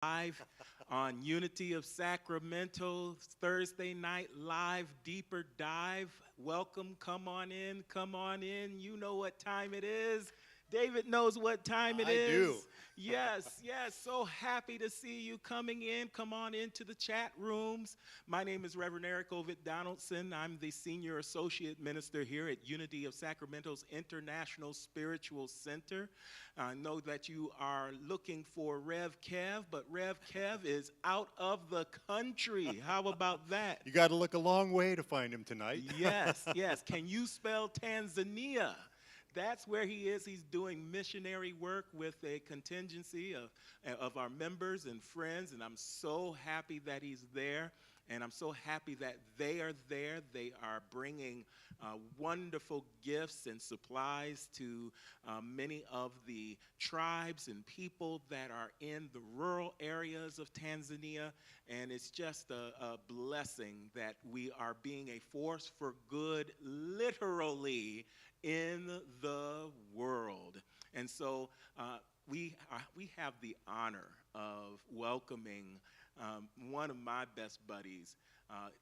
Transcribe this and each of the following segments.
live on Unity of Sacramento, Thursday night live, deeper dive. Welcome, come on in, come on in. You know what time it is. David knows what time it I do. is. Yes, yes, so happy to see you coming in. Come on into the chat rooms. My name is Reverend Eric Ovid Donaldson. I'm the Senior Associate Minister here at Unity of Sacramento's International Spiritual Center. I know that you are looking for Rev Kev, but Rev Kev is out of the country. How about that? You got to look a long way to find him tonight. Yes, yes. Can you spell Tanzania? That's where he is. He's doing missionary work with a contingency of our members and friends, and I'm so happy that he's there, and I'm so happy that they are there. They are bringing wonderful gifts and supplies to many of the tribes and people that are in the rural areas of Tanzania, and it's just a blessing that we are being a force for good, literally, in the world. And so we have the honor of welcoming one of my best buddies,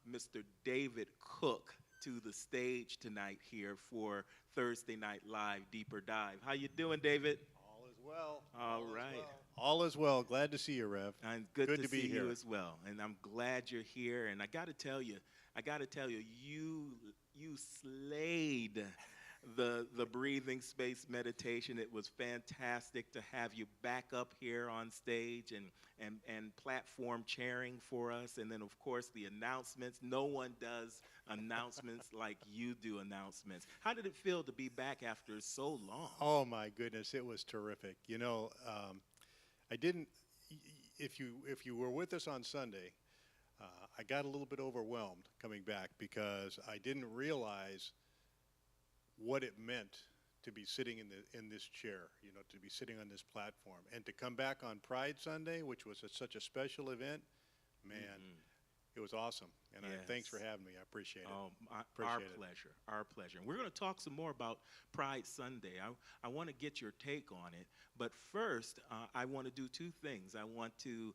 Mr. David Cook, to the stage tonight here for Thursday Night Live Deeper Dive. How you doing, David? All is well. All right. All is well. Glad to see you, Rev. And good to be see here. you as well. And I'm glad you're here. And I got to tell you, you slayed the breathing space meditation. It was fantastic to have you back up here on stage and platform chairing for us. And then, of course, the announcements. No one does announcements like you do announcements. How did it feel to be back after so long? Oh my goodness, it was terrific. You know, I didn't. If you were with us on Sunday, I got a little bit overwhelmed coming back because I didn't realize what it meant to be sitting in this chair, you know, to be sitting on this platform, and to come back on Pride Sunday, which was such a special event. Man, it was awesome. And Yes. thanks for having me. I appreciate it. Our pleasure, our pleasure. And we're going to talk some more about Pride Sunday. I want to get your take on it, but first, I want to do two things. I want to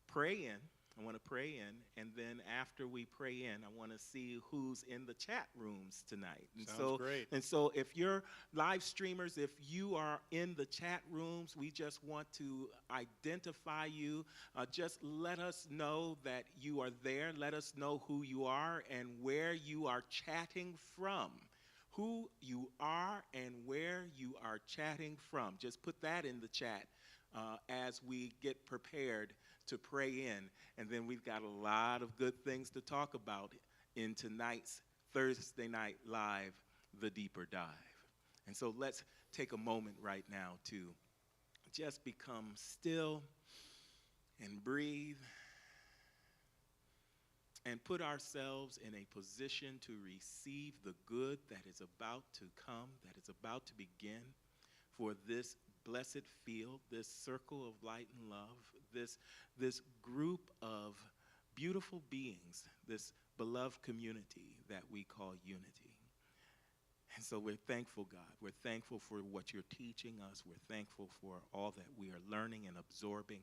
pray in. I want to pray in, and then after we pray in, I want to see who's in the chat rooms tonight. And Sounds great. And so if you're live streamers, if you are in the chat rooms, we just want to identify you. Just let us know that you are there. Let us know who you are and where you are chatting from. Who you are and where you are chatting from. Just put that in the chat as we get prepared to pray in. And then we've got a lot of good things to talk about in tonight's Thursday Night Live, The Deeper Dive. And so let's take a moment right now to just become still and breathe and put ourselves in a position to receive the good that is about to come, that is about to begin for this blessed field, this circle of light and love, this group of beautiful beings, this beloved community that we call unity. And so we're thankful, God. We're thankful for what you're teaching us. We're thankful for all that we are learning and absorbing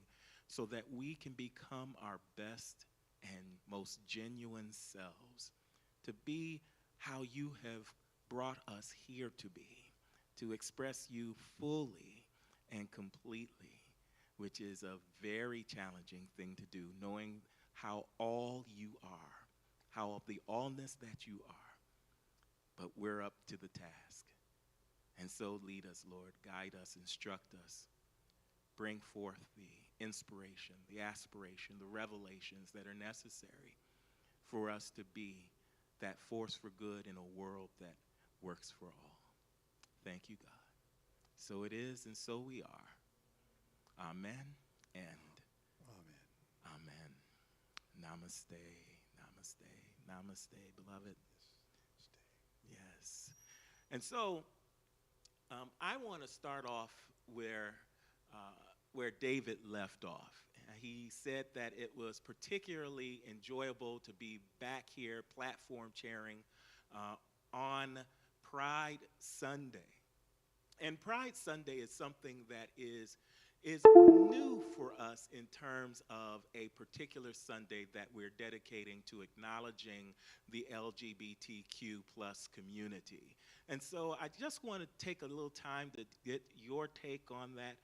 so that we can become our best and most genuine selves, to be how you have brought us here to be, to express you fully and completely, which is a very challenging thing to do, knowing how all you are, how the allness that you are, but we're up to the task. And so lead us, Lord, guide us, instruct us, bring forth the inspiration, the aspiration, the revelations that are necessary for us to be that force for good in a world that works for all. Thank you, God. So it is, and so we are. Amen and Amen. amen. Namaste, namaste, namaste, beloved. Yes. And so I want to start off where David left off. He said that it was particularly enjoyable to be back here platform chairing on Pride Sunday. And Pride Sunday is something that is is new for us in terms of a particular Sunday that we're dedicating to acknowledging the LGBTQ plus community. And so I just want to take a little time to get your take on that,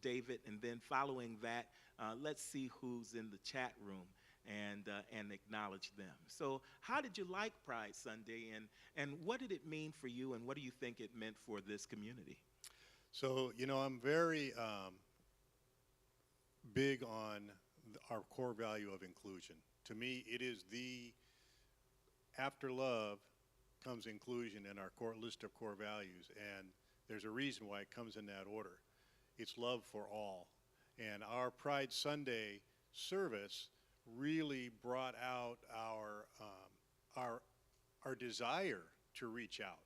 David, and then following that, let's see who's in the chat room and acknowledge them. So how did you like Pride Sunday, and what did it mean for you, and what do you think it meant for this community? So, I'm very big on our core value of inclusion. To me, it is after love comes inclusion in our core list of core values, and there's a reason why it comes in that order. It's love for all. And our Pride Sunday service really brought out our desire to reach out,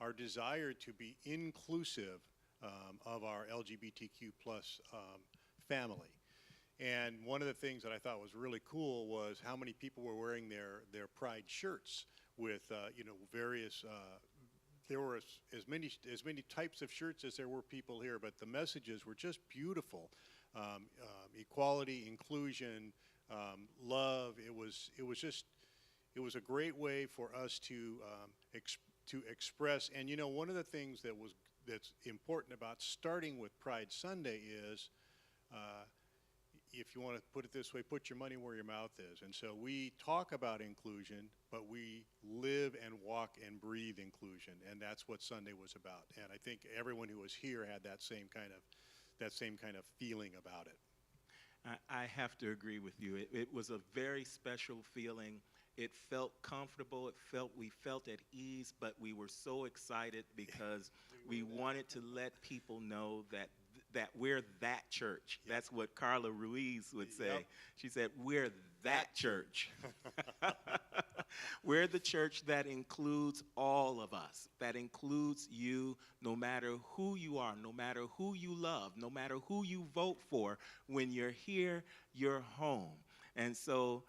our desire to be inclusive of our LGBTQ plus family. And one of the things that I thought was really cool was how many people were wearing their Pride shirts with various. There were as many types of shirts as there were people here, but the messages were just beautiful. Equality, inclusion, love. It was a great way for us to express. And one of the things that's important about starting with Pride Sunday is, if you want to put it this way, put your money where your mouth is. And so we talk about inclusion, but we live and walk and breathe inclusion, and that's what Sunday was about. And I think everyone who was here had that same kind of feeling about it. I have to agree with you. It was a very special feeling. It felt comfortable. We felt at ease, but we were so excited because we wanted to let people know that we're that church. Yep. That's what Carla Ruiz would say. Yep. She said, we're that church. We're the church that includes all of us, that includes you, no matter who you are, no matter who you love, no matter who you vote for. When you're here, you're home. And so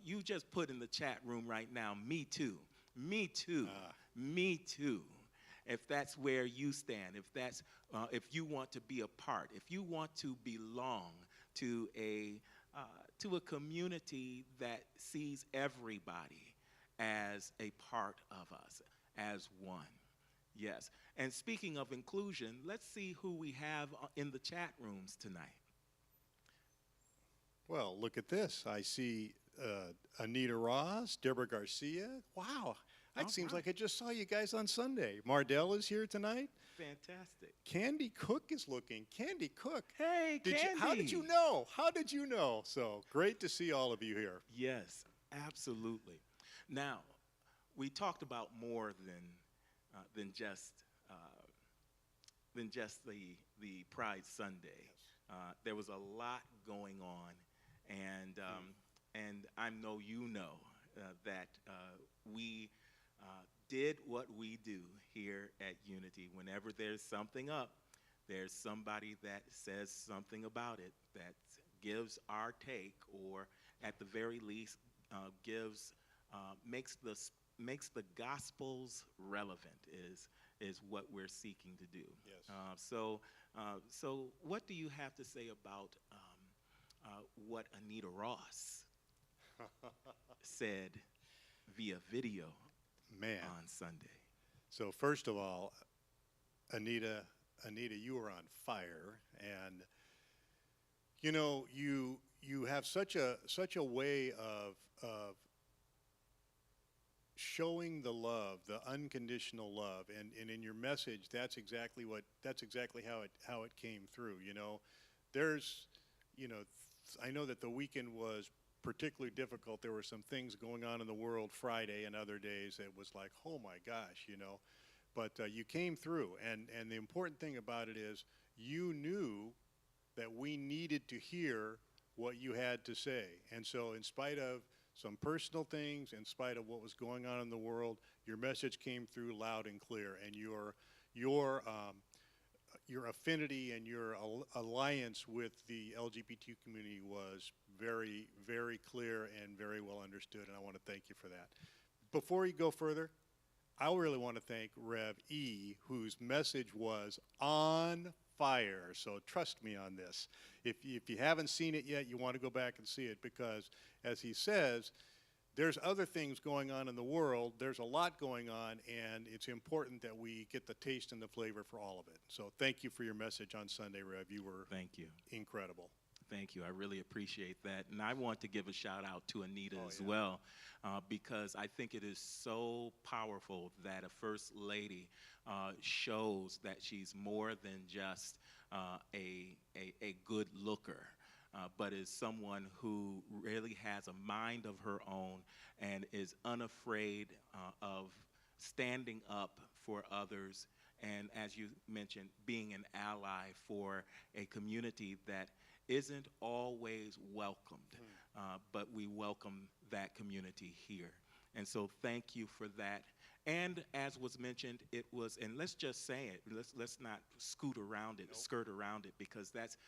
you just put in the chat room right now, me too, me too, me too. If that's where you stand, if you want to be a part, if you want to belong to a community that sees everybody as a part of us, as one. Yes. And speaking of inclusion, let's see who we have in the chat rooms tonight. Well, look at this. I see Anita Ross, Deborah Garcia. Wow. It seems like I just saw you guys on Sunday. Mardell is here tonight. Fantastic. Candy Cook is looking. Candy Cook. Hey, Candy. How did you know? How did you know? So great to see all of you here. Yes, absolutely. Now, we talked about more than just the Pride Sunday. Yes. There was a lot going on, and I know you know that we did what we do here at Unity. Whenever there's something up, there's somebody that says something about it, that gives our take, or at the very least makes the Gospels relevant is what we're seeking to do. Yes. So what do you have to say about what Anita Ross said via video on Sunday? So first of all, Anita, you were on fire, and you have such a way of showing the love, the unconditional love, and in your message, that's exactly how it came through. I know that the weekend was particularly difficult. There were some things going on in the world Friday and other days that was like, oh my gosh, but you came through, and the important thing about it is you knew that we needed to hear what you had to say. And so in spite of some personal things, in spite of what was going on in the world, your message came through loud and clear, and your affinity and your alliance with the LGBT community was very, very clear and very well understood, and I want to thank you for that. Before you go further, I really want to thank Rev E, whose message was on fire. So trust me on this. If you haven't seen it yet, you want to go back and see it, because, as he says, there's other things going on in the world. There's a lot going on, and it's important that we get the taste and the flavor for all of it. So thank you for your message on Sunday, Rev. You were Thank you. incredible. Thank you. I really appreciate that. And I want to give a shout out to Anita as yeah. well, because I think it is so powerful that a First Lady shows that she's more than just a good looker, but is someone who really has a mind of her own and is unafraid of standing up for others. And as you mentioned, being an ally for a community that isn't always welcomed, but we welcome that community here. And so thank you for that. And as was mentioned, it was, and let's just say it, let's not scoot around it, Nope. skirt around it, because that's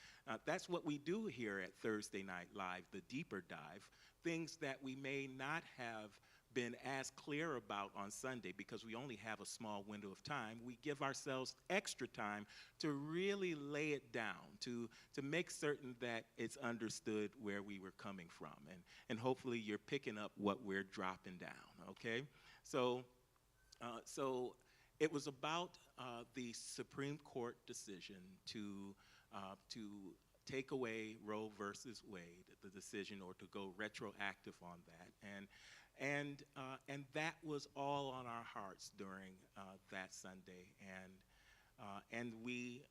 what we do here at Thursday Night Live, the deeper dive, things that we may not have been as clear about on Sunday because we only have a small window of time. We give ourselves extra time to really lay it down, to make certain that it's understood where we were coming from. And hopefully you're picking up what we're dropping down, okay? So it was about the Supreme Court decision to take away Roe versus Wade, the decision, or to go retroactive on that. And that was all on our hearts during that Sunday, and we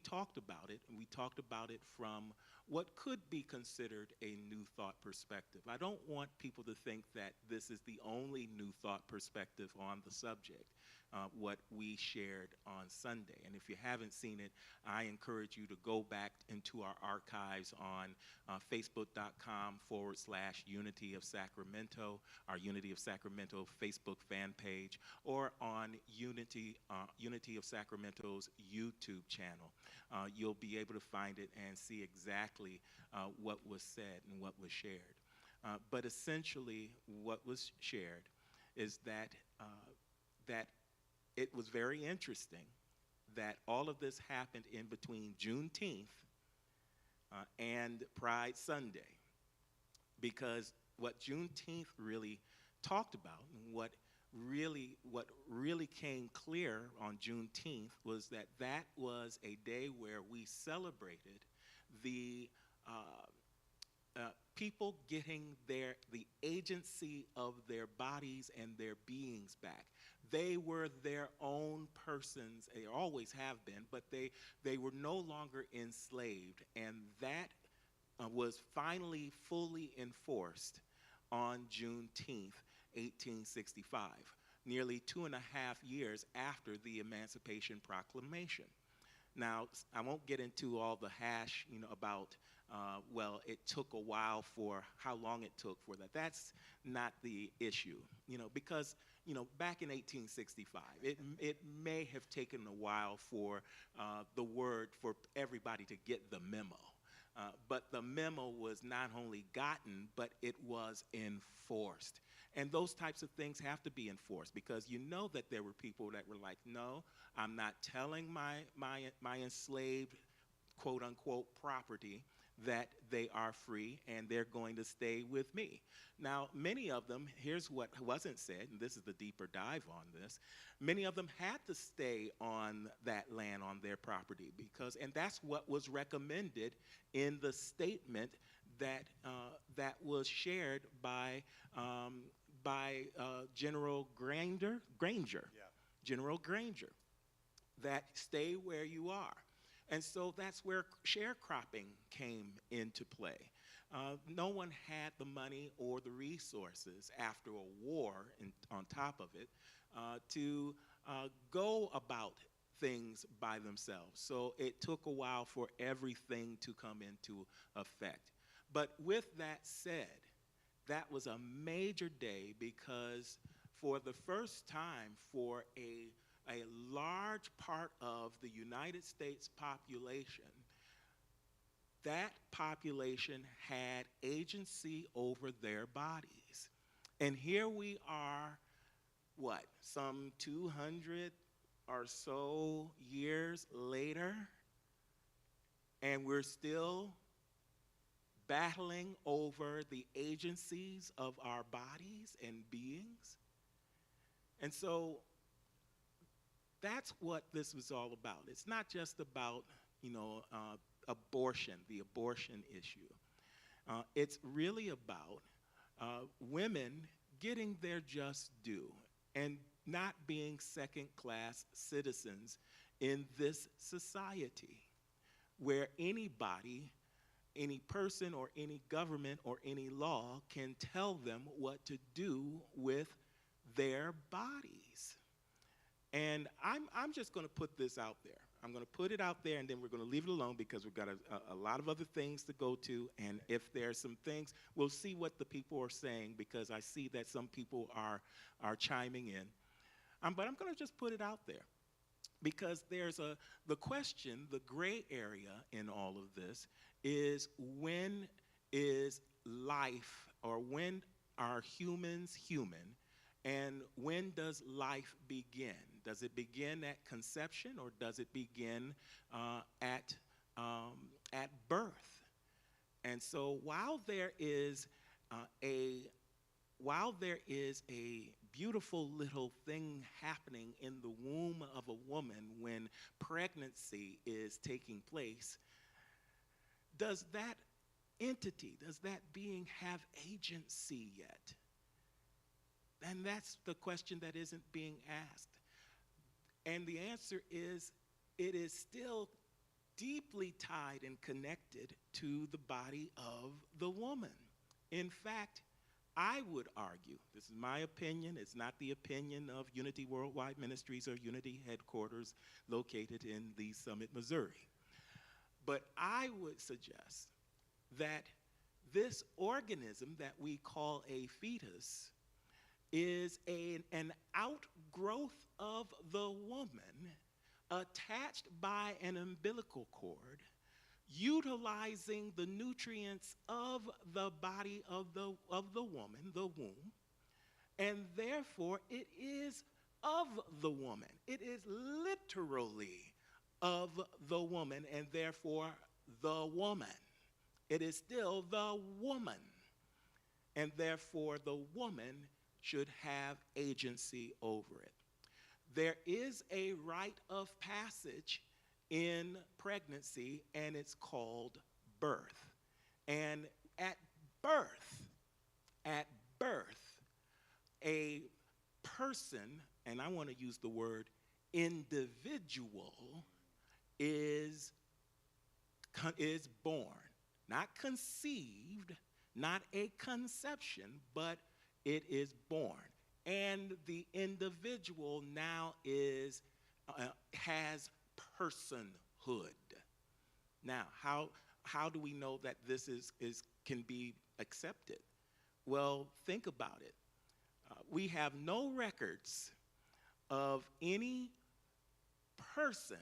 talked about it, and we talked about it from what could be considered a new thought perspective. I don't want people to think that this is the only new thought perspective on the subject, what we shared on Sunday. And if you haven't seen it, I encourage you to go back into our archives on facebook.com/Unity of Sacramento, our Unity of Sacramento Facebook fan page, or on Unity of Sacramento's YouTube channel. You'll be able to find it and see exactly what was said and what was shared. But essentially, what was shared is that it was very interesting that all of this happened in between Juneteenth and Pride Sunday, because what Juneteenth really talked about, and what really came clear on Juneteenth, was that that was a day where we celebrated the people getting the agency of their bodies and their beings back. They were their own persons. They always have been, but they were no longer enslaved, and that was finally fully enforced on Juneteenth, 1865, nearly 2.5 years after the Emancipation Proclamation. Now, I won't get into all the hash, about, well, it took a while for how long it took for that. That's not the issue, because, back in 1865, it may have taken a while for for everybody to get the memo. But the memo was not only gotten, but it was enforced. And those types of things have to be enforced, because that there were people that were like, no, I'm not telling my enslaved, quote unquote, property that they are free and they're going to stay with me. Now, many of them, here's what wasn't said, and this is the deeper dive on this, many of them had to stay on that land, on their property, and that's what was recommended in the statement that was shared by General Granger. Yeah. General Granger, that stay where you are. And so that's where sharecropping came into play. No one had the money or the resources after a war, on top of it, to go about things by themselves. So it took a while for everything to come into effect. But with that said, that was a major day, because for the first time for a large part of the United States population, that population had agency over their bodies. And here we are, some 200 or so years later, and we're still battling over the agencies of our bodies and beings. And so that's what this was all about. It's not just about, abortion, the abortion issue. It's really about women getting their just due and not being second-class citizens in this society where anybody, any person or any government or any law can tell them what to do with their bodies. And I'm just going to put this out there. I'm going to put it out there, and then we're going to leave it alone because we've got a lot of other things to go to. And if there's some things, we'll see what the people are saying, because I see that some people are chiming in. But I'm going to just put it out there, because there's the question, the gray area in all of this is, when is life, or when are humans human, and when does life begin? Does it begin at conception, or does it begin at birth? And so while there is a beautiful little thing happening in the womb of a woman when pregnancy is taking place, does that entity, does that being have agency yet? And that's the question that isn't being asked. And the answer is, it is still deeply tied and connected to the body of the woman. In fact, I would argue, this is my opinion, it's not the opinion of Unity Worldwide Ministries or Unity headquarters located in the Summit, Missouri. But I would suggest that this organism that we call a fetus is an outgrowth of the woman, attached by an umbilical cord, utilizing the nutrients of the body of the woman, the womb, and therefore it is of the woman. It is literally of the woman, and therefore the woman. It is still the woman, and therefore the woman should have agency over it. There is a rite of passage in pregnancy, and it's called birth. And at birth, a person, and I want to use the word individual, is born. Not conceived, not a conception, but it is born. And the individual now has personhood. Now, how do we know that this can be accepted? Well, think about it. We have no records of any person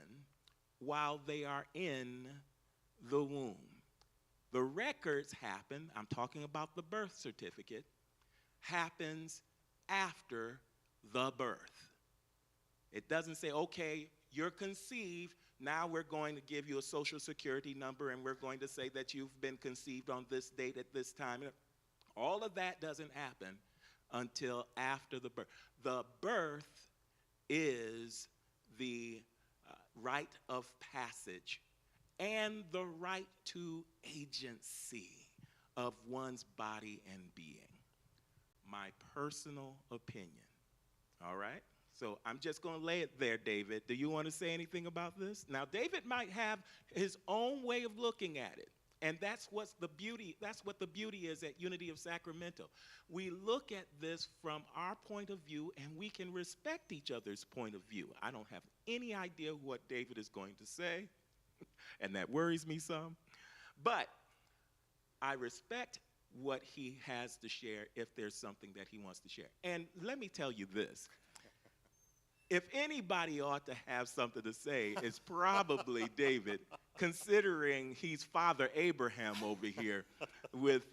while they are in the womb. The records happen, I'm talking about the birth certificate, happens after the birth. It doesn't say, okay, you're conceived, now we're going to give you a social security number and we're going to say that you've been conceived on this date at this time. All of that doesn't happen until after the birth. The birth is the rite of passage and the right to agency of one's body and being. My personal opinion. All right? So I'm just going to lay it there, David. Do you want to say anything about this? Now, David might have his own way of looking at it. And that's what the beauty is at Unity of Sacramento. We look at this from our point of view, and we can respect each other's point of view. I don't have any idea what David is going to say, and that worries me some. But I respect what he has to share if there's something that he wants to share. And let me tell you this. If anybody ought to have something to say, it's probably David, considering he's Father Abraham over here with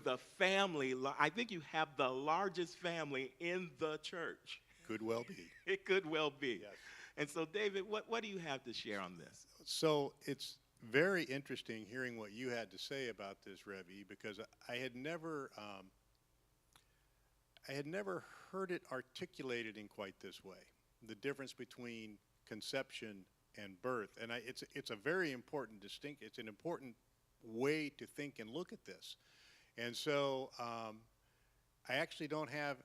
a family. I think you have the largest family in the church. Could well be. It could well be. Yes. And so, David, what do you have to share on this? So it's very interesting hearing what you had to say about this, Revi, because I had never heard it articulated in quite this way. The difference between conception and birth, and it's a very important it's an important way to think and look at this. And so I actually don't have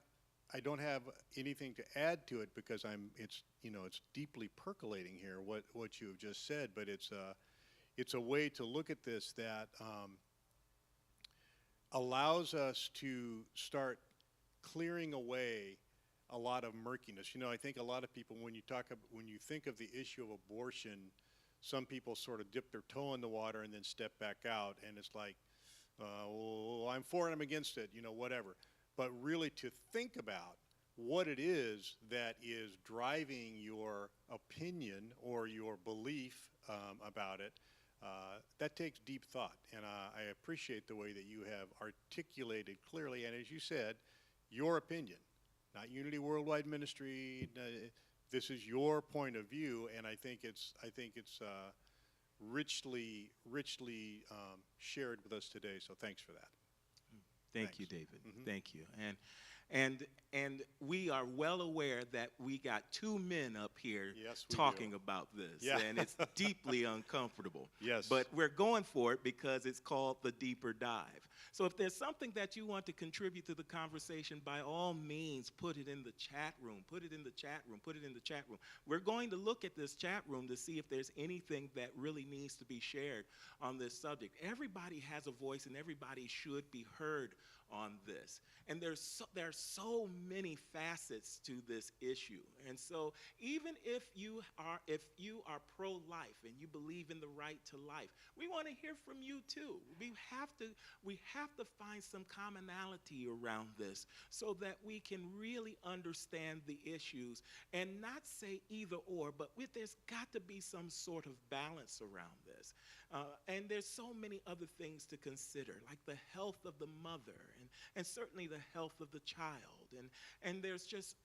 anything to add to it because it's deeply percolating here what you have just said, but it's a way to look at this that allows us to start clearing away a lot of murkiness. I think a lot of people, when you think of the issue of abortion, some people sort of dip their toe in the water and then step back out, and it's like, well, I'm for it, I'm against it, whatever. But really to think about what it is that is driving your opinion or your belief about it, that takes deep thought. And I appreciate the way that you have articulated clearly, and as you said, your opinion. Not Unity Worldwide Ministry. This is your point of view, and I think it's richly shared with us today. So thanks for that. Thank you, David. Thank you. And we are well aware that we got two men up here talking about this, and it's deeply uncomfortable. Yes. But we're going for it because it's called the deeper dive. So if there's something that you want to contribute to the conversation, by all means, put it in the chat room. Put it in the chat room. Put it in the chat room. We're going to look at this chat room to see if there's anything that really needs to be shared on this subject. Everybody has a voice, and everybody should be heard on this. And there are so many facets to this issue. And so even if you are pro-life and you believe in the right to life, we want to hear from you too. We have to find some commonality around this so that we can really understand the issues and not say either or, but there's got to be some sort of balance around this. And there's so many other things to consider, like the health of the mother and certainly the health of the child. And there's just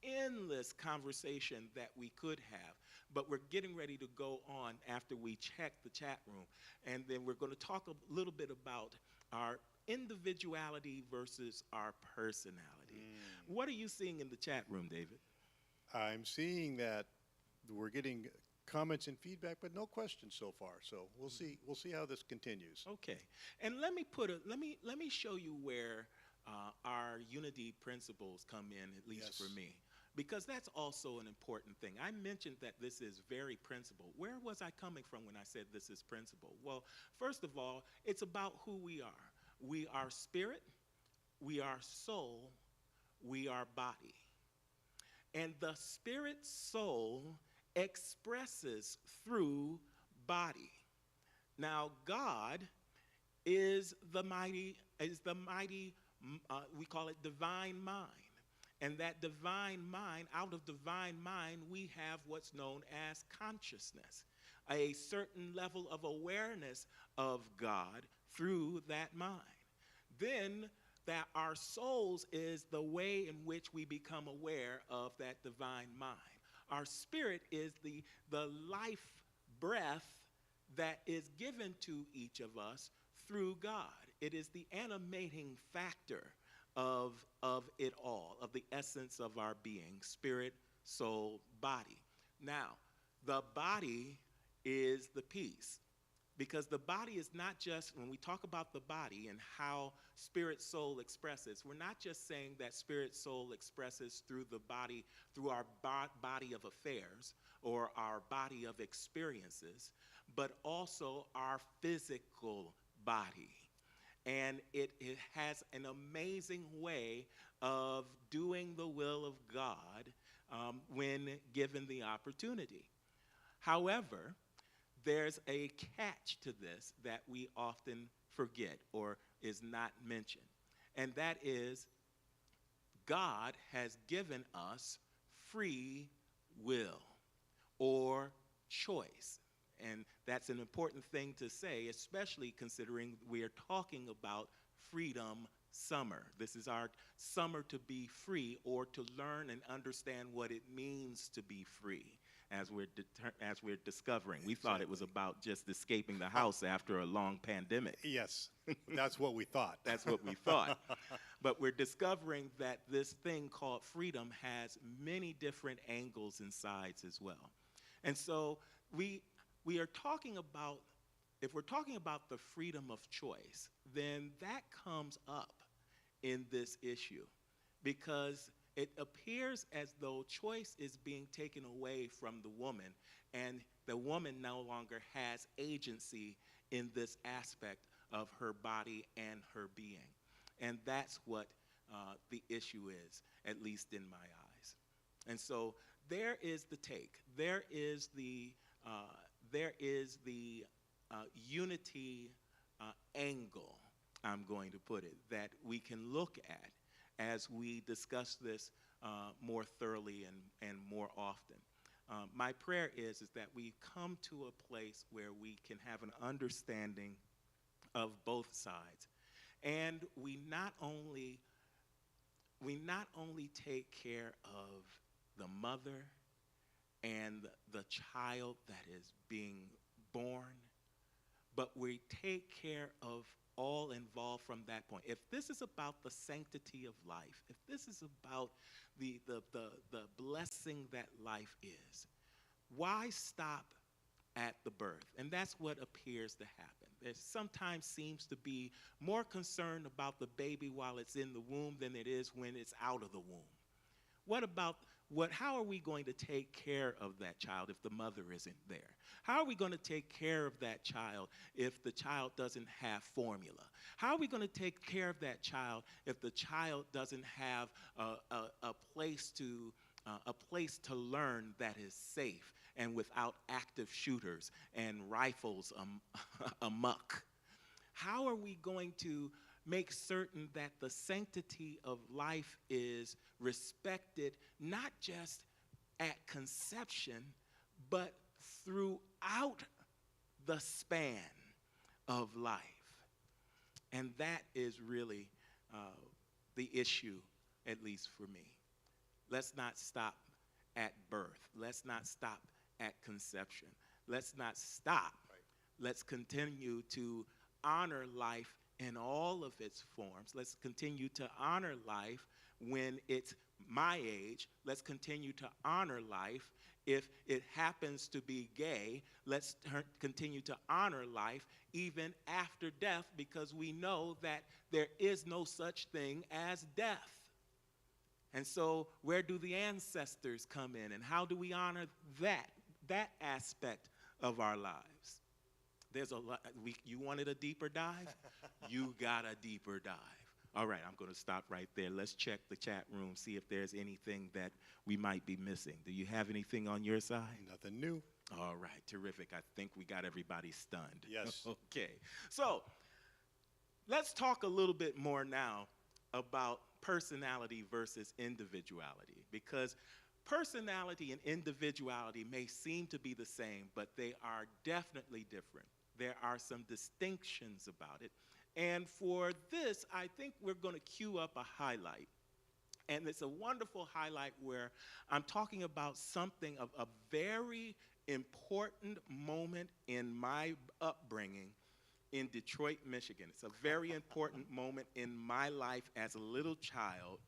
endless conversation that we could have. But we're getting ready to go on after we check the chat room. And then we're going to talk a little bit about our individuality versus our personality. What are you seeing in the chat room, David? I'm seeing that we're getting comments and feedback, but no questions so far. So we'll see how this continues. Okay, and let me show you where our unity principles come in, at least for me, because that's also an important thing. I mentioned that this is very principle. Where was I coming from when I said this is principle? Well, first of all, it's about who we are. We are spirit, we are soul, we are body. And the spirit soul expresses through body. Now, God is the mighty, we call it divine mind. And that divine mind, out of divine mind, we have what's known as consciousness, a certain level of awareness of God through that mind. Then that our souls is the way in which we become aware of that divine mind. Our spirit is the life breath that is given to each of us through God. It is the animating factor of it all, of the essence of our being, spirit, soul, body. Now, the body is the piece, because the body is not just, when we talk about the body and how spirit, soul expresses, we're not just saying that spirit, soul expresses through the body, through our body of affairs or our body of experiences, but also our physical body. And it has an amazing way of doing the will of God when given the opportunity. However, there's a catch to this that we often forget or is not mentioned, and that is God has given us free will or choice. And that's an important thing to say, especially considering we are talking about Freedom Summer. This is our summer to be free, or to learn and understand what it means to be free. as we're discovering. We thought it was about just escaping the house after a long pandemic. Yes, that's what we thought. That's what we thought. But we're discovering that this thing called freedom has many different angles and sides as well. And so we are talking about, if we're talking about the freedom of choice, then that comes up in this issue, because it appears as though choice is being taken away from the woman, and the woman no longer has agency in this aspect of her body and her being. And that's what the issue is, at least in my eyes. And so there is the take. There is the unity angle, I'm going to put it, that we can look at as we discuss this more thoroughly and more often. My prayer is that we come to a place where we can have an understanding of both sides, and we not only take care of the mother and the child that is being born, but we take care of all involved from that point. If this is about the sanctity of life, if this is about the blessing that life is, why stop at the birth? And that's what appears to happen. There sometimes seems to be more concern about the baby while it's in the womb than it is when it's out of the womb. How are we going to take care of that child if the mother isn't there? How are we going to take care of that child if the child doesn't have formula? How are we going to take care of that child if the child doesn't have a place to learn that is safe and without active shooters and rifles amok? How are we going to make certain that the sanctity of life is respected, not just at conception, but throughout the span of life? And that is really the issue, at least for me. Let's not stop at birth. Let's not stop at conception. Let's not stop. Right. Let's continue to honor life in all of its forms. Let's continue to honor life when it's my age. Let's continue to honor life if it happens to be gay. Let's continue to honor life even after death, because we know that there is no such thing as death. And so where do the ancestors come in, and how do we honor that aspect of our lives? There's a lot. You wanted a deeper dive? You got a deeper dive. All right, I'm going to stop right there. Let's check the chat room, see if there's anything that we might be missing. Do you have anything on your side? Nothing new. All right, terrific. I think we got everybody stunned. Yes. Okay. So let's talk a little bit more now about personality versus individuality, because personality and individuality may seem to be the same, but they are definitely different. There are some distinctions about it. And for this, I think we're going to cue up a highlight. And it's a wonderful highlight where I'm talking about something of a very important moment in my upbringing in Detroit, Michigan. It's a very important moment in my life as a little child,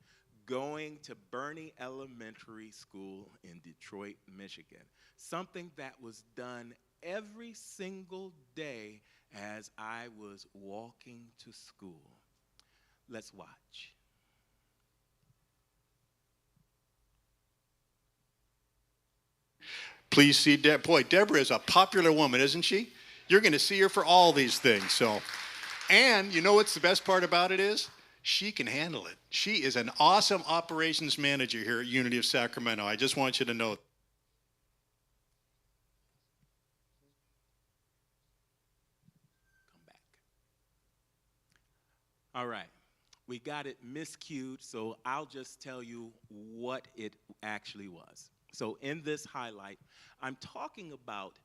going to Bernie Elementary School in Detroit, Michigan. Something that was done every single day as I was walking to school. Let's watch. Please see Boy, Deborah is a popular woman, isn't she? You're going to see her for all these things. So, and you know what's the best part about it is? She can handle it. She is an awesome operations manager here at Unity of Sacramento. I just want you to know. Come back. All right. We got it miscued, so I'll just tell you what it actually was. So in this highlight, I'm talking about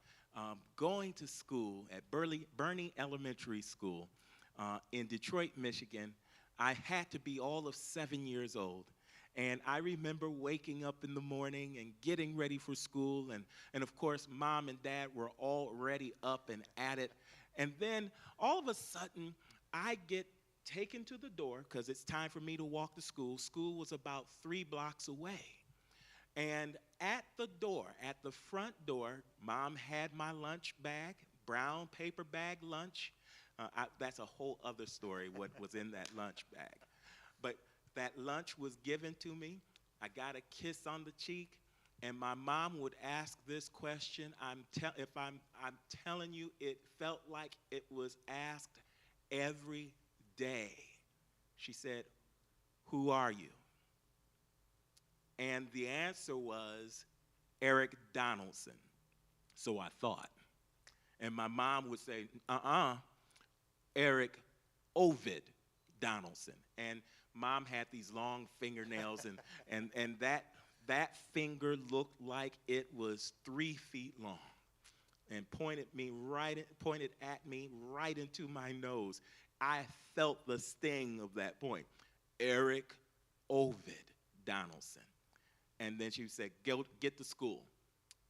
going to school at Bernie Elementary School in Detroit, Michigan. I had to be all of 7 years old, And I remember waking up in the morning and getting ready for school. And of course, Mom and Dad were already up and at it. And then all of a sudden, I get taken to the door because it's time for me to walk to school. School was about 3 blocks away. And at the door, at the front door, Mom had my lunch bag, brown paper bag lunch. That's a whole other story, what was in that lunch bag. But that lunch was given to me. I got a kiss on the cheek, and my mom would ask this question. I'm telling you, it felt like it was asked every day. She said, "Who are you?" And the answer was Eric Donaldson. So I thought. And my mom would say, Eric Ovid Donaldson. And Mom had these long fingernails, and that finger looked like it was 3 feet long, and pointed at me right into my nose. I felt the sting of that point. Eric Ovid Donaldson. And then she would say, get to school.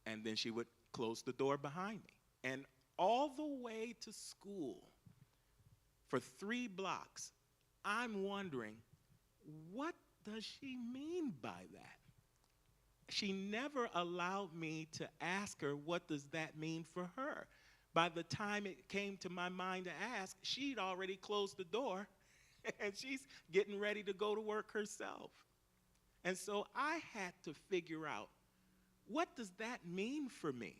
And then she would close the door behind me. And all the way to school, for 3 blocks, I'm wondering, what does she mean by that? She never allowed me to ask her, what does that mean for her? By the time it came to my mind to ask, she'd already closed the door, and she's getting ready to go to work herself. And so I had to figure out, what does that mean for me?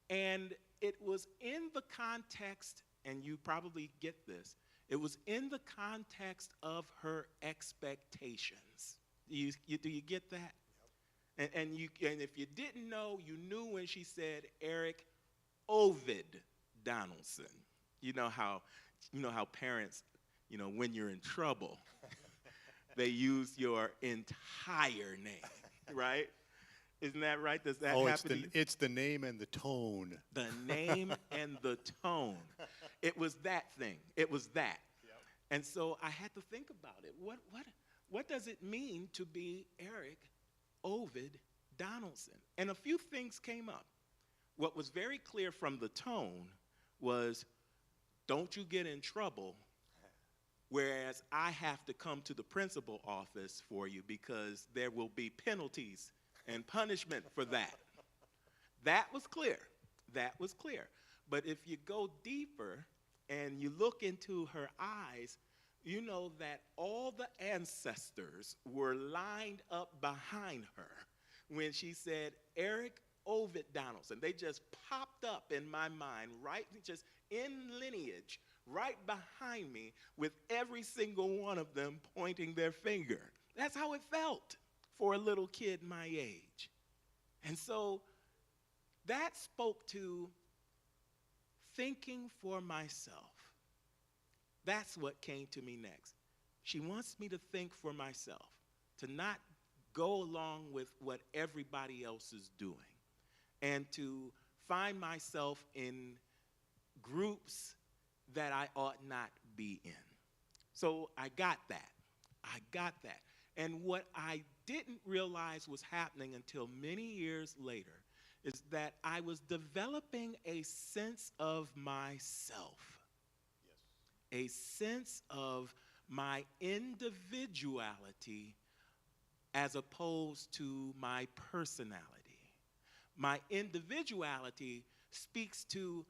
And it was in the context, and you probably get this, it was in the context of her expectations. Do you get that? Yep. And if you didn't know, you knew when she said Eric Ovid Donaldson. You know how parents, when you're in trouble, they use your entire name, right? Isn't that right? Does that happen to you? It's the name and the tone. The name and the tone. It was that thing. It was that. Yep. And so I had to think about it. What does it mean to be Eric Ovid Donaldson? And a few things came up. What was very clear from the tone was, don't you get in trouble, whereas I have to come to the principal office for you because there will be penalties and punishment for that. That was clear. That was clear. But if you go deeper and you look into her eyes, you know that all the ancestors were lined up behind her when she said Eric Ovid Donaldson. They just popped up in my mind, right, just in lineage, right behind me, with every single one of them pointing their finger. That's how it felt for a little kid my age. And so that spoke to thinking for myself. That's what came to me next. She wants me to think for myself, to not go along with what everybody else is doing, and to find myself in groups that I ought not be in. So I got that. I got that. And what I didn't realize was happening until many years later is that I was developing a sense of myself. Yes. A sense of my individuality as opposed to my personality. My individuality speaks to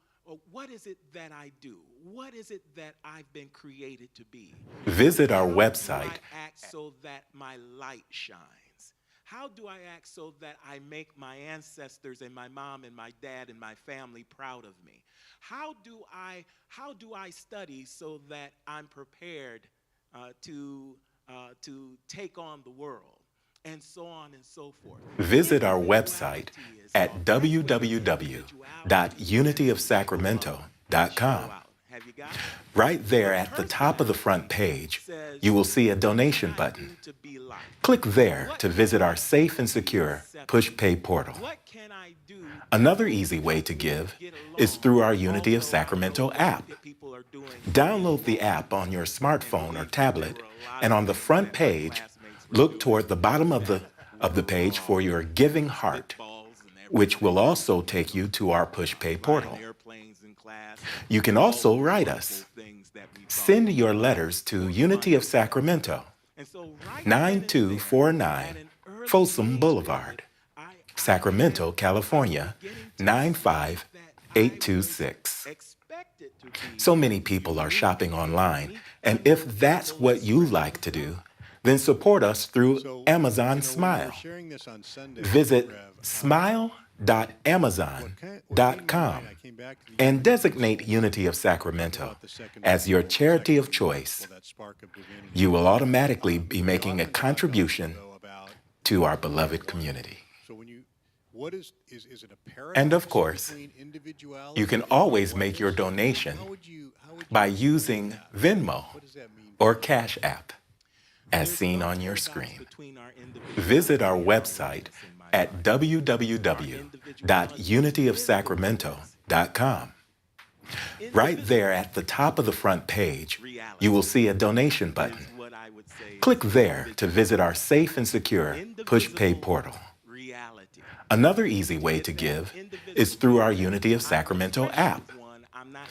what is it that I do? What is it that I've been created to be? Visit our website. How do I act so that my light shines? How do I act so that I make my ancestors and my mom and my dad and my family proud of me? How do I study so that I'm prepared to take on the world? And so on and so forth. Visit our website at www.unityofsacramento.com. Right there at the top of the front page, you will see a donation button. Click there to visit our safe and secure push pay portal. Another easy way to give is through our Unity of Sacramento app. Download the app on your smartphone or tablet, and on the front page, look toward the bottom of the page for your giving heart, which will also take you to our push pay portal. You can also write us. Send your letters to Unity of Sacramento, 9249 Folsom Boulevard, Sacramento, California, 95826. So many people are shopping online, and if that's what you like to do, then support us through Amazon Smile. Visit smile.amazon.com and designate Unity of Sacramento as your charity of choice. You will automatically be making a contribution to our beloved community. And of course, you can always make your donation by using Venmo or Cash App, as seen on your screen. Visit our website at www.unityofsacramento.com. Right there at the top of the front page, you will see a donation button. Click there to visit our safe and secure push pay portal. Another easy way to give is through our Unity of Sacramento app.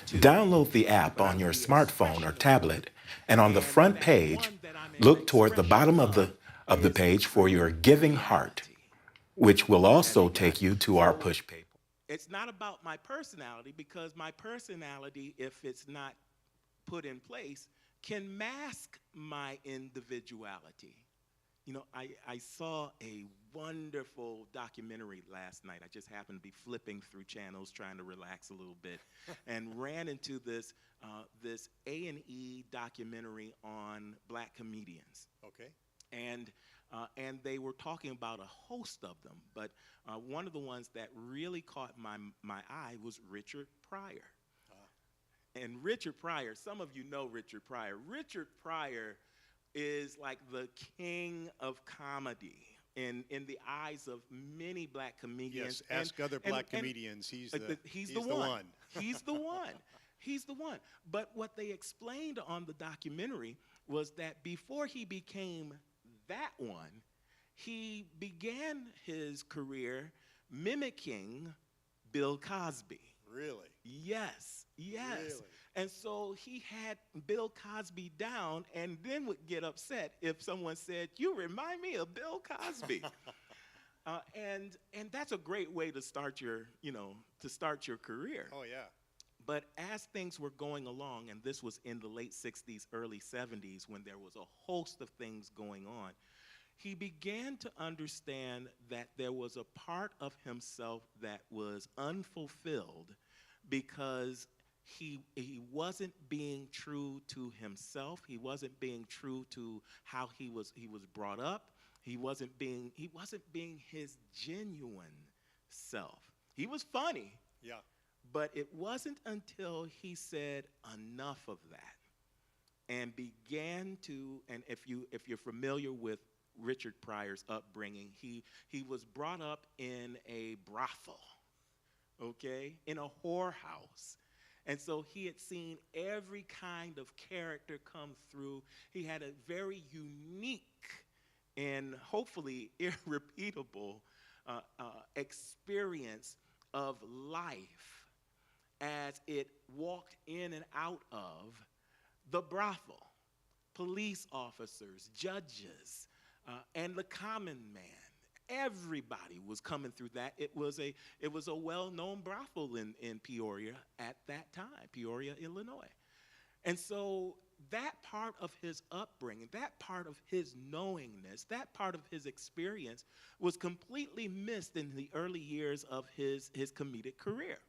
Download the app on your smartphone or tablet, and on the front page, look toward the bottom of the page for your giving heart, which will also take you to our push pay. It's not about my personality, because my personality, if it's not put in place, can mask my individuality. You know, I saw a wonderful documentary last night. I just happened to be flipping through channels trying to relax a little bit and ran into this A&E documentary on black comedians. Okay. And they were talking about a host of them, but one of the ones that really caught my eye was Richard Pryor. And Richard Pryor, some of you know Richard Pryor. Richard Pryor is like the king of comedy in the eyes of many black comedians. Yes, ask other black comedians. He's the one. He's the one. He's the one. But what they explained on the documentary was that before he became that one, he began his career mimicking Bill Cosby. Really? Yes, yes. Really? And so he had Bill Cosby down, and then would get upset if someone said, "You remind me of Bill Cosby." And that's a great way to start your career. Oh, yeah. But as things were going along, and this was in the late 60s, early 70s, when there was a host of things going on, he began to understand that there was a part of himself that was unfulfilled because he wasn't being true to himself. He wasn't being true to how he was brought up. He wasn't being his genuine self. He was funny. Yeah. But it wasn't until he said enough of that and began to, and if you're familiar with Richard Pryor's upbringing, he was brought up in a brothel, okay, in a whorehouse. And so he had seen every kind of character come through. He had a very unique and hopefully irrepeatable experience of life as it walked in and out of the brothel. Police officers, judges, and the common man. Everybody was coming through that. It was a well-known brothel in Peoria at that time, Peoria, Illinois. And so that part of his upbringing, that part of his knowingness, that part of his experience was completely missed in the early years of his comedic career.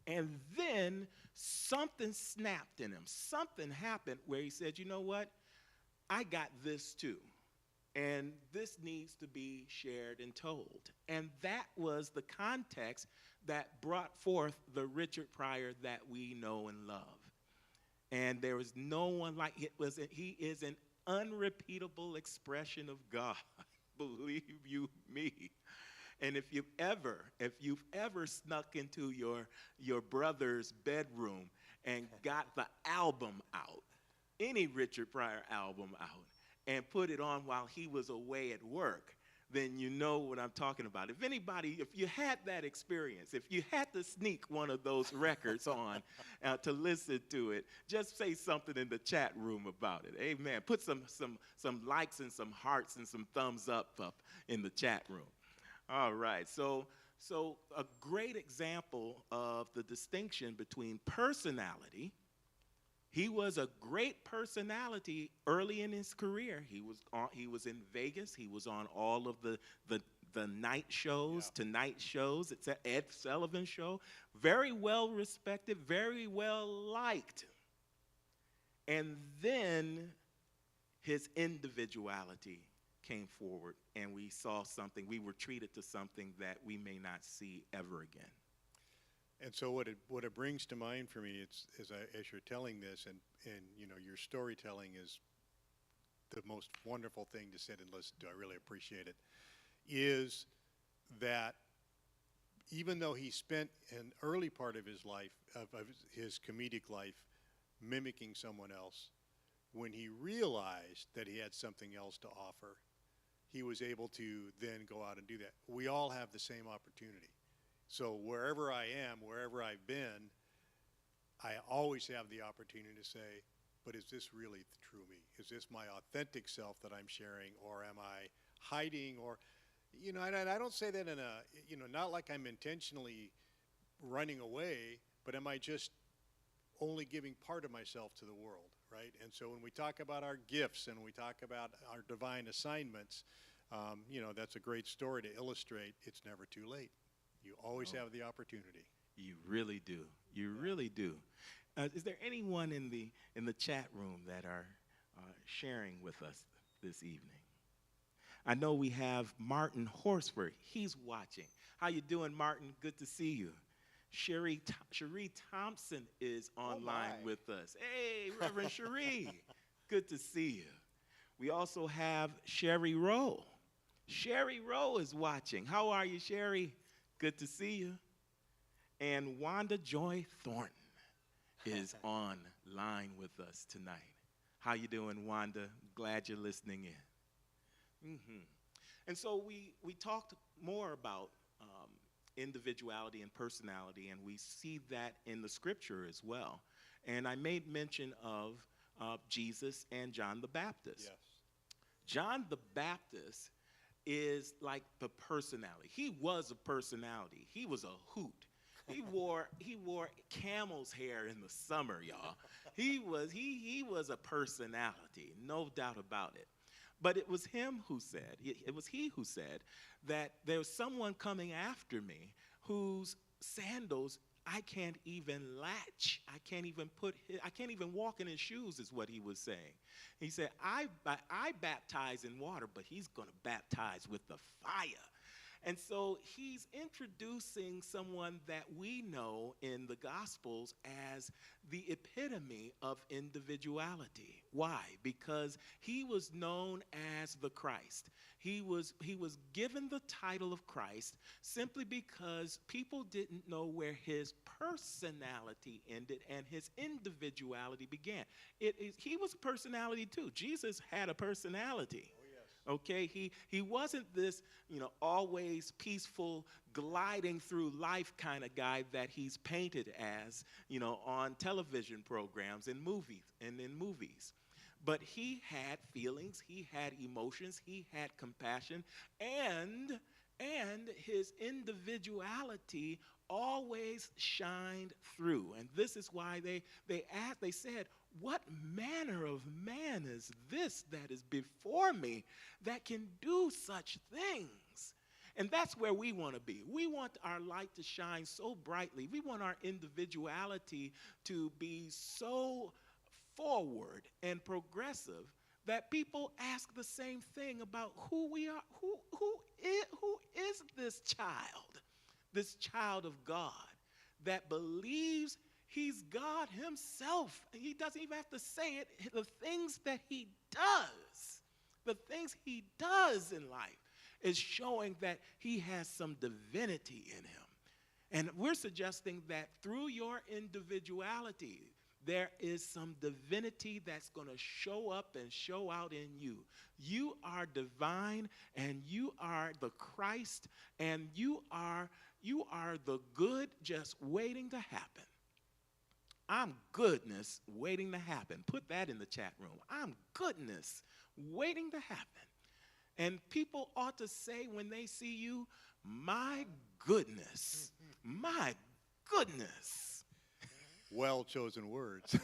And then something snapped in him. Something happened where he said, you know what? I got this too. And this needs to be shared and told. And that was the context that brought forth the Richard Pryor that we know and love. And there is no one like it. He is an unrepeatable expression of God. Believe you me. And if you've ever snuck into your brother's bedroom and got the album out, any Richard Pryor album out, and put it on while he was away at work, then you know what I'm talking about. If anybody, if you had that experience, if you had to sneak one of those records on to listen to it, just say something in the chat room about it. Amen. Put some likes and some hearts and some thumbs up in the chat room. All right. So a great example of the distinction between personality. He was a great personality early in his career. He was in Vegas. He was on all of the night shows, Tonight shows. It's an Ed Sullivan show. Very well respected, very well liked. And then his individuality came forward, and we saw something. We were treated to something that we may not see ever again. And so what it brings to mind for me, as you're telling this, and you know, your storytelling is the most wonderful thing to sit and listen to. I really appreciate it. Is that even though he spent an early part of his life, of his comedic life, mimicking someone else, when he realized that he had something else to offer, he was able to then go out and do that. We all have the same opportunity. So wherever I am, wherever I've been, I always have the opportunity to say, but is this really the true me? Is this my authentic self that I'm sharing, or am I hiding? Or, you know, and I don't say that in a, you know, not like I'm intentionally running away, but am I just only giving part of myself to the world, right? And so when we talk about our gifts and we talk about our divine assignments, you know, that's a great story to illustrate it's never too late. You always have the opportunity. You really do. You really do. Is there anyone in the chat room that are sharing with us this evening? I know we have Martin Horsford. He's watching. How you doing, Martin? Good to see you. Cherie Thompson is online with us. Hey, Reverend Cherie. Good to see you. We also have Sherry Rowe. Sherry Rowe is watching. How are you, Sherry? Good to see you. And Wanda Joy Thornton is online with us tonight. How you doing, Wanda? Glad you're listening in. And so we talked more about individuality and personality, and we see that in the scripture as well. And I made mention of Jesus and John the Baptist. Yes. John the Baptist is like the personality. He was a personality. He was a hoot. He wore camel's hair in the summer, y'all. He was a personality, no doubt about it. But it was him who said, it was he who said that there's someone coming after me whose sandals I can't even latch. I can't even walk in his shoes, is what he was saying. He said, I baptize in water, but he's going to baptize with the fire. And so he's introducing someone that we know in the Gospels as the epitome of individuality. Why? Because he was known as the Christ. He was given the title of Christ simply because people didn't know where his personality ended and his individuality began. He was a personality too. Jesus had a personality. Okay, he wasn't this, always peaceful, gliding through life kind of guy that he's painted as, on television programs and in movies. But he had feelings, he had emotions, he had compassion, and his individuality always shined through. And this is why they said, what manner of man is this that is before me that can do such things? And that's where we want to be. We want our light to shine so brightly. We want our individuality to be so forward and progressive that people ask the same thing about who we are. Who is this child of God that believes he's God himself? He doesn't even have to say it. The things that he does in life is showing that he has some divinity in him. And we're suggesting that through your individuality, there is some divinity that's going to show up and show out in you. You are divine, and you are the Christ, and you are the good just waiting to happen. I'm goodness waiting to happen. Put that in the chat room. I'm goodness waiting to happen. And people ought to say when they see you, my goodness, my goodness. Well chosen words.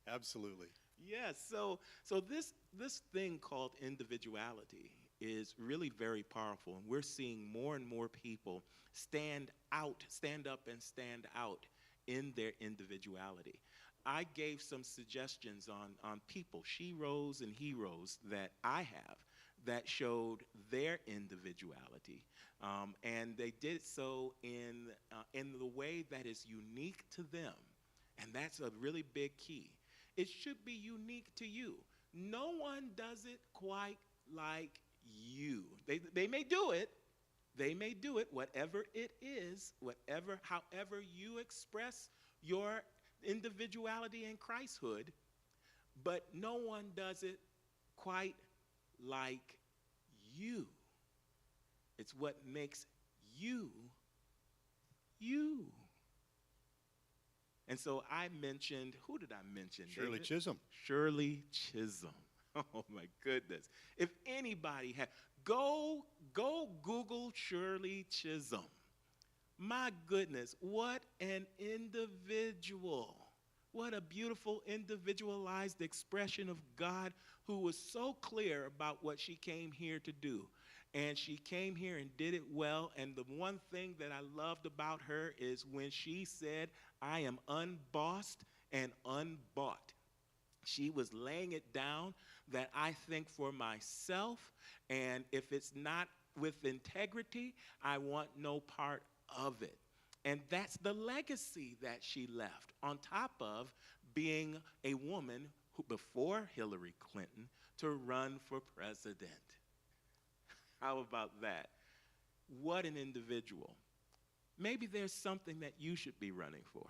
Absolutely. Yes, so this thing called individuality is really very powerful, and we're seeing more and more people stand up and stand out in their individuality. I gave some suggestions on people, sheroes and heroes that I have that showed their individuality, and they did so in the way that is unique to them, and that's a really big key. It should be unique to you. No one does it quite like you. They may do it. They may do it, whatever it is, however you express your individuality and Christhood, but no one does it quite like you. It's what makes you, you. And so I mentioned, who did I mention? Shirley David? Chisholm. Shirley Chisholm. Oh my goodness. If anybody go Google Shirley Chisholm. My goodness, what an individual. What a beautiful individualized expression of God who was so clear about what she came here to do. And she came here and did it well. And the one thing that I loved about her is when she said, I am unbossed and unbought. She was laying it down that I think for myself, and if it's not with integrity, I want no part of it. And that's the legacy that she left, on top of being a woman who, before Hillary Clinton, to run for president. How about that? What an individual. Maybe there's something that you should be running for.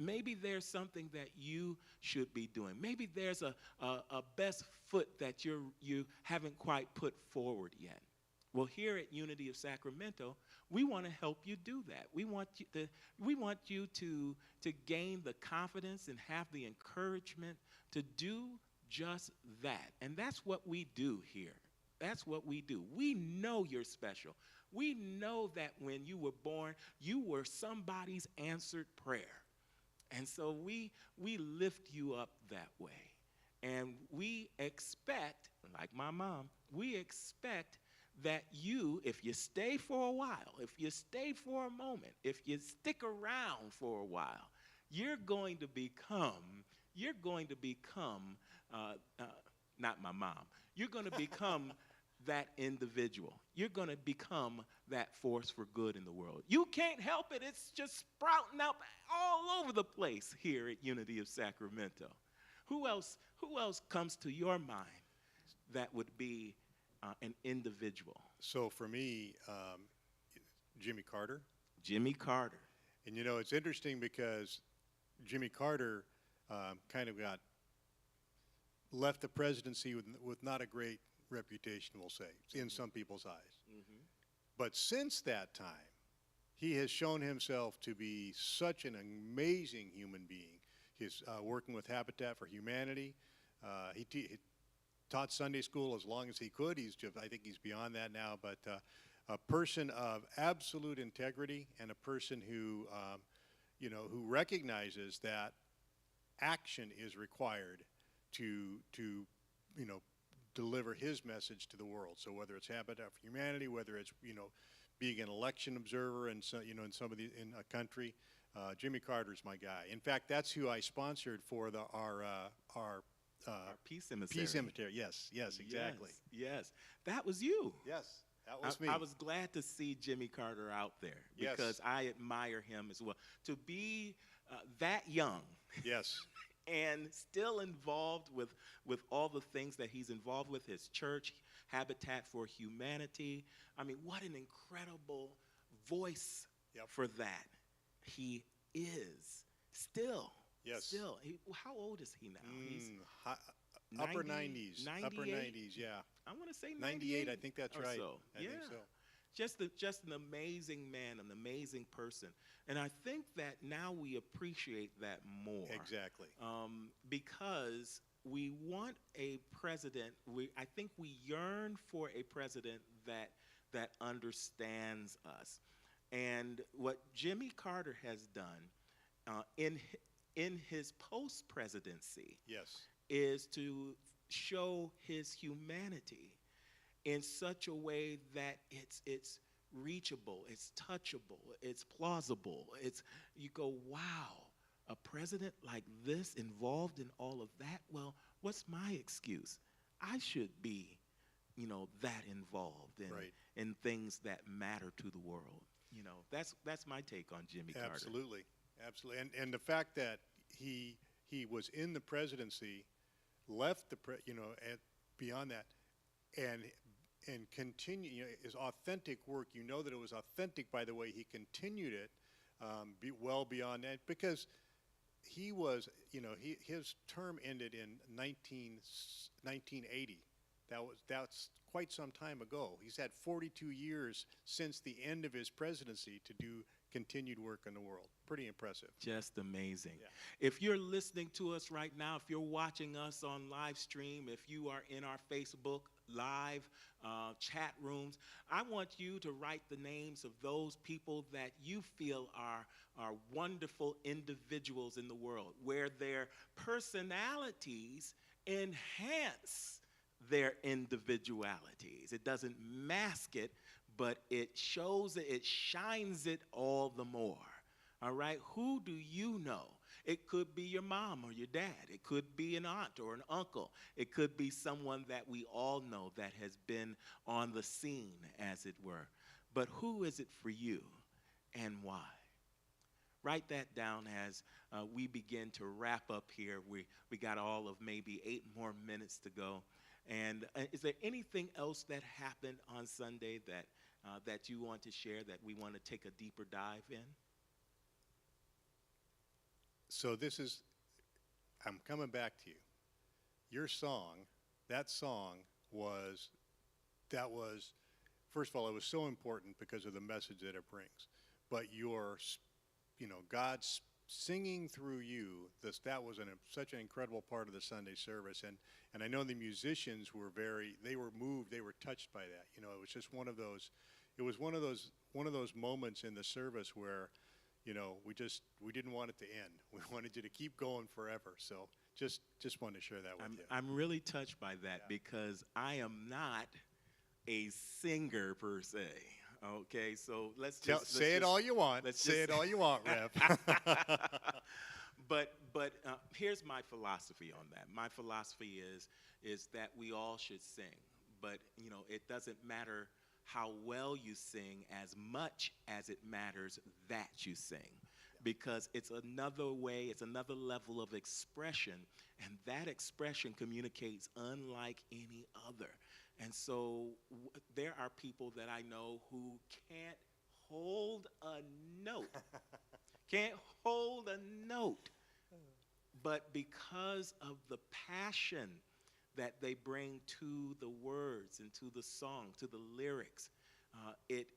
Maybe there's something that you should be doing. Maybe there's a best foot that you haven't quite put forward yet. Well, here at Unity of Sacramento, we want to help you do that. We want you to gain the confidence and have the encouragement to do just that. And that's what we do here. That's what we do. We know you're special. We know that when you were born, you were somebody's answered prayer. And so we lift you up that way. And we expect, like my mom, we expect that you, if you stay for a while, if you stay for a moment, if you stick around for a while, you're going to become, not my mom, you're going to become that individual. You're going to become that force for good in the world. You can't help it. It's just sprouting up all over the place here at Unity of Sacramento. Who else comes to your mind that would be an individual? So for me, Jimmy Carter. Jimmy Carter. And you know, it's interesting because Jimmy Carter kind of left the presidency with not a great reputation, we'll say, in some people's eyes. Mm-hmm. But since that time, he has shown himself to be such an amazing human being. He's working with Habitat for Humanity. He taught Sunday school as long as he could. I think he's beyond that now, but a person of absolute integrity and a person who, who recognizes that action is required to deliver his message to the world. So whether it's Habitat for Humanity, whether it's being an election observer in in a country, Jimmy Carter's my guy. In fact, that's who I sponsored for our Peace Cemetery. Peace Cemetery. Yes, exactly. Yes, that was you. Yes, that was me. I was glad to see Jimmy Carter out there because I admire him as well. To be that young. Yes. And still involved with all the things that he's involved with, his church, Habitat for Humanity. I mean, what an incredible voice for that he is. Still. Yes. Still. How old is he now? He's upper 90, 90s. Upper 90s, yeah. I want to say 98, I think that's or right. So. I think so. Just an amazing man, an amazing person. And I think that now we appreciate that more. Exactly. Because we want a president, I think we yearn for a president that understands us. And what Jimmy Carter has done in his post-presidency Yes. is to show his humanity in such a way that it's reachable, it's touchable, it's plausible. You go, wow, a president like this involved in all of that? Well, what's my excuse? I should be, that involved in things that matter to the world. That's my take on Jimmy Carter. Absolutely. And the fact that he was in the presidency, left beyond that, and continue his authentic work. You know that it was authentic by the way he continued it, well beyond that, because he was, his term ended in 1980. That's quite some time ago. He's had 42 years since the end of his presidency to do continued work in the world. Pretty impressive. Just amazing. Yeah. If you're listening to us right now, if you're watching us on live stream, if you are in our Facebook live chat rooms, I want you to write the names of those people that you feel are wonderful individuals in the world, where their personalities enhance their individualities. It doesn't mask it, but it shows it, it shines it all the more. All right, who do you know? It could be your mom or your dad. It could be an aunt or an uncle. It could be someone that we all know that has been on the scene, as it were. But who is it for you and why? Write that down as we begin to wrap up here. We got all of maybe 8 more minutes to go. And is there anything else that happened on Sunday that you want to share, that we want to take a deeper dive in? So I'm coming back to you. Your song, that was, first of all, it was so important because of the message that it brings. But God's singing through you, that was such an incredible part of the Sunday service. And I know the musicians were they were moved, they were touched by that. It was just one of those moments in the service where, we didn't want it to end. We wanted you to keep going forever. So just wanted to share that with you. I'm really touched by that, because I am not a singer per se. Okay, so let's say it all you want. Say it all you want, Rev. But here's my philosophy on that. My philosophy is that we all should sing, but it doesn't matter how well you sing as much as it matters that you sing, because it's another way, it's another level of expression, and that expression communicates unlike any other. And so there are people that I know who can't hold a note, but because of the passion that they bring to the words and to the song, to the lyrics, it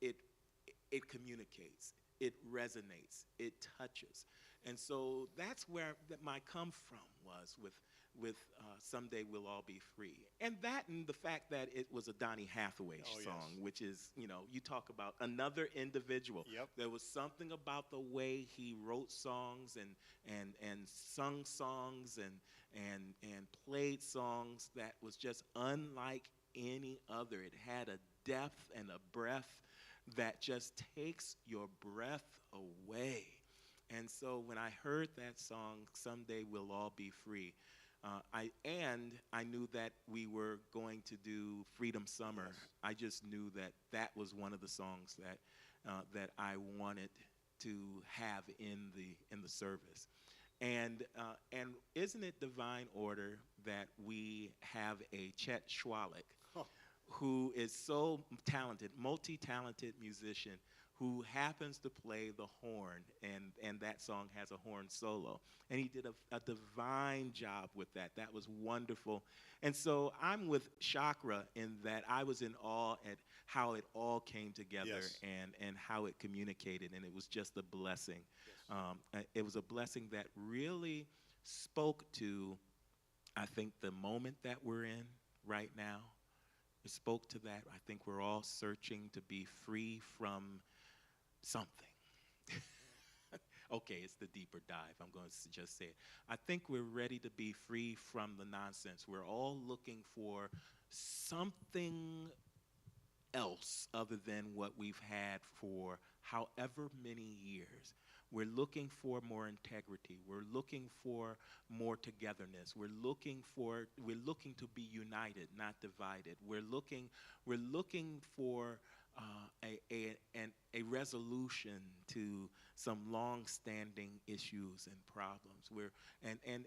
communicates, it resonates, it touches. And so that's where my come from was with Someday We'll All Be Free. And the fact that it was a Donny Hathaway song, yes, which is, you talk about another individual. Yep. There was something about the way he wrote songs and sung songs and played songs that was just unlike any other. It had a depth and a breath that just takes your breath away. And so when I heard that song, Someday We'll All Be Free, I knew that we were going to do Freedom Summer. Yes. I just knew that was one of the songs that I wanted to have in the service. And isn't it divine order that we have a Chet Schwalik, who is so talented, multi-talented musician, who happens to play the horn, and that song has a horn solo. And he did a divine job with that. That was wonderful. And so I'm with Chakra in that I was in awe at how it all came together, Yes. and how it communicated, and it was just a blessing. It was a blessing that really spoke to, I think, the moment that we're in right now. It spoke to that. I think we're all searching to be free from something. Okay, it's the deeper dive. I'm going to just say it. I think we're ready to be free from the nonsense. We're all looking for something else other than what we've had for however many years. We're looking for more integrity. We're looking for more togetherness. We're looking to be united, not divided. We're looking for a resolution to some long-standing issues and problems. And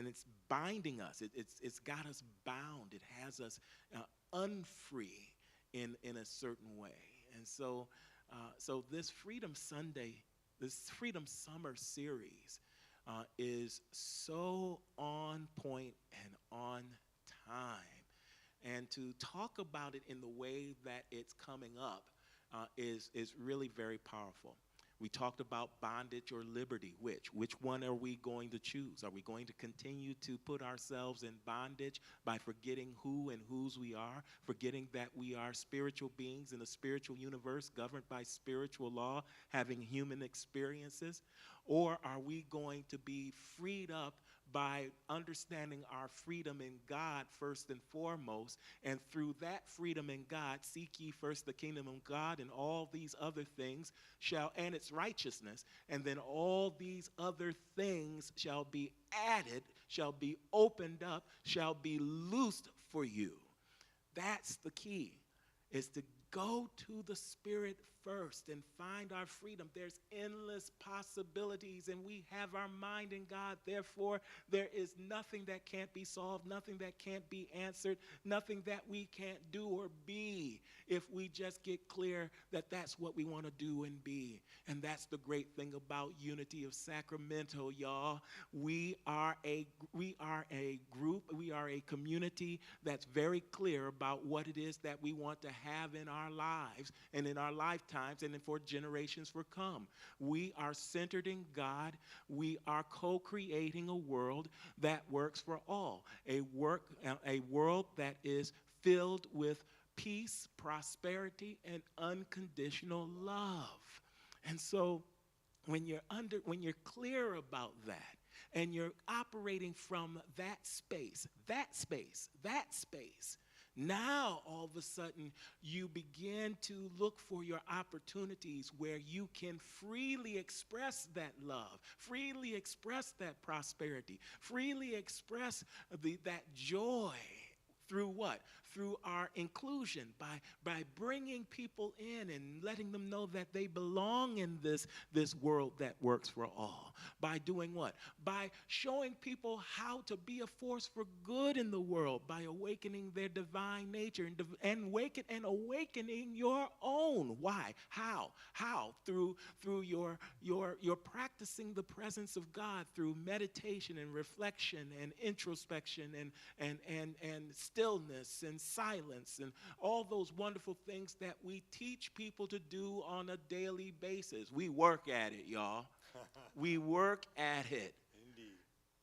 it's binding us. It's got us bound. It has us unfree in a certain way. And so this Freedom Sunday, this Freedom Summer series is so on point and on time. And to talk about it in the way that it's coming up is really very powerful. We talked about bondage or liberty. Which one are we going to choose? Are we going to continue to put ourselves in bondage by forgetting who and whose we are, forgetting that we are spiritual beings in a spiritual universe governed by spiritual law, having human experiences? Or are we going to be freed up by understanding our freedom in God first and foremost, and through that freedom in God, seek ye first the kingdom of God, and all these other things and its righteousness, and then all these other things shall be added, shall be opened up, shall be loosed for you. That's the key, is to go to the Spirit first and find our freedom. There's endless possibilities, and we have our mind in God. Therefore, there is nothing that can't be solved, nothing that can't be answered, nothing that we can't do or be if we just get clear that that's what we want to do and be. And that's the great thing about Unity of Sacramento, y'all. We are a group, we are a community that's very clear about what it is that we want to have in our lives and in our lifetimes and for generations to come. We are centered in God. We are co-creating a world that works for all, a world that is filled with peace, prosperity, and unconditional love. And so when you're clear about that, and you're operating from that space, now all of a sudden you begin to look for your opportunities where you can freely express that love, freely express that prosperity, freely express that joy. Through what? Through our inclusion, by bringing people in and letting them know that they belong in this world that works for all. By doing what? By showing people how to be a force for good in the world, by awakening their divine nature and awakening your own. Why? How? Through your practicing the presence of God through meditation and reflection and introspection and stillness and silence and all those wonderful things that we teach people to do on a daily basis. We work at it, y'all. We work at it. Indeed.